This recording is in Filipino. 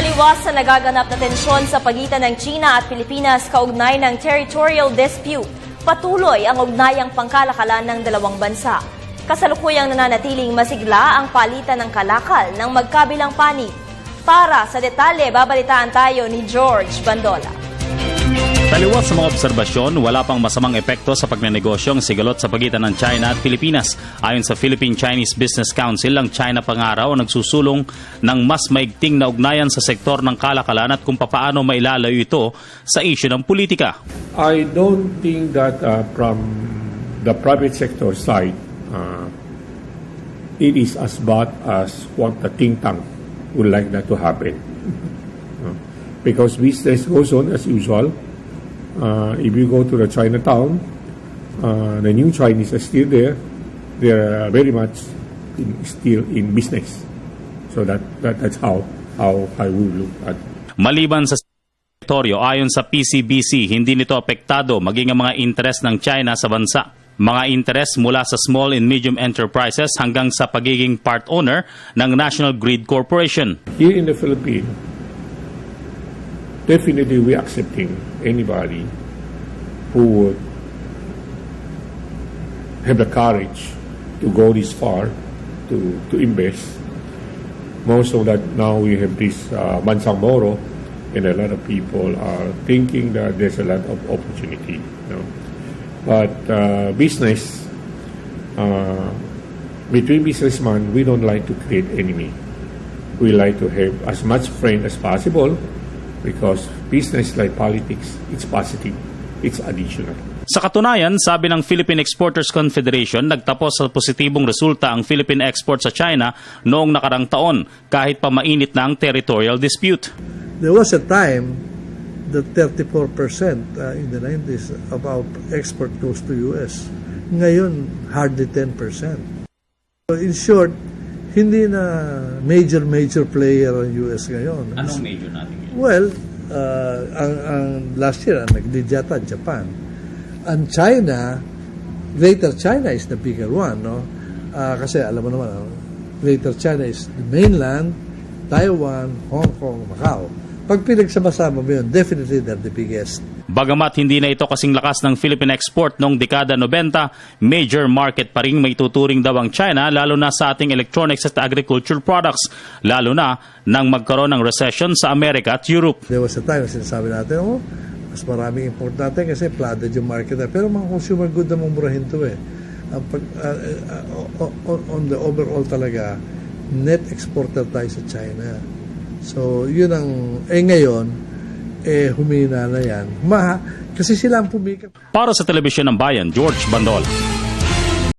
Taliwas sa nagaganap na tensyon sa pagitan ng China at Pilipinas kaugnay ng territorial dispute, patuloy ang ugnayang pangkalakalan ng dalawang bansa. Kasalukuyang nananatiling masigla ang palitan ng kalakal ng magkabilang panig. Para sa detalye, babalitaan tayo ni George Bandola. Taliwas sa mga obserbasyon, wala pang masamang epekto sa pagnenegosyo ang sigalot sa pagitan ng China at Pilipinas. Ayon sa Philippine-Chinese Business Council, ang China pangaraw ang nagsusulong ng mas maigting na ugnayan sa sektor ng kalakalan at kung papaano mailalayo ito sa isyu ng politika. I don't think that from the private sector side, it is as bad as what the think tank would like that to happen. Because business goes on as usual. If you go to the Chinatown, the new Chinese are still there. They're very much still in business. So that's how I will look at it. Maliban sa teritoryo, ayon sa PCBC, hindi nito apektado maging ang mga interes ng China sa bansa. Mga interes mula sa small and medium enterprises hanggang sa pagiging part owner ng National Grid Corporation. Here in the Philippines, definitely we accepting anybody who would have the courage to go this far to invest. Most of that now we have this Bansang Moro, and a lot of people are thinking that there's a lot of opportunity. But business, between businessmen, we don't like to create enemy. We like to have as much friend as possible. Because business like politics, it's positive, it's additional. Sa katunayan, sabi ng Philippine Exporters Confederation, nagtapos sa positibong resulta ang Philippine export sa China noong nakarang taon kahit pa mainit na ang territorial dispute. There was a time that 34% in the 90s of our export goes to US. Ngayon, hardly 10%. So in short, hindi na major player ang US ngayon. Anong major natin? Well, ang last year, nag-lead yata Japan. And China, Greater China is the bigger one, no? Kasi alam mo naman, Greater China is the mainland, Taiwan, Hong Kong, Macau. Pag pinagsama-sama mo yun, definitely they're the biggest. Bagamat hindi na ito kasing lakas ng Philippine export noong dekada 90, major market pa rin may tuturing daw ang China lalo na sa ating electronics at agriculture products, lalo na nang magkaroon ng recession sa Amerika at Europe. There was a time na sinasabi natin, mas maraming import natin kasi flooded yung market na. Pero mga consumer good na mumurahin to eh. On the overall talaga, net exporter tayo sa China. So, yun ang, ngayon, humina na yan. Kasi sila ang pumikat. Para sa Telebisyon ng Bayan, George Bandola.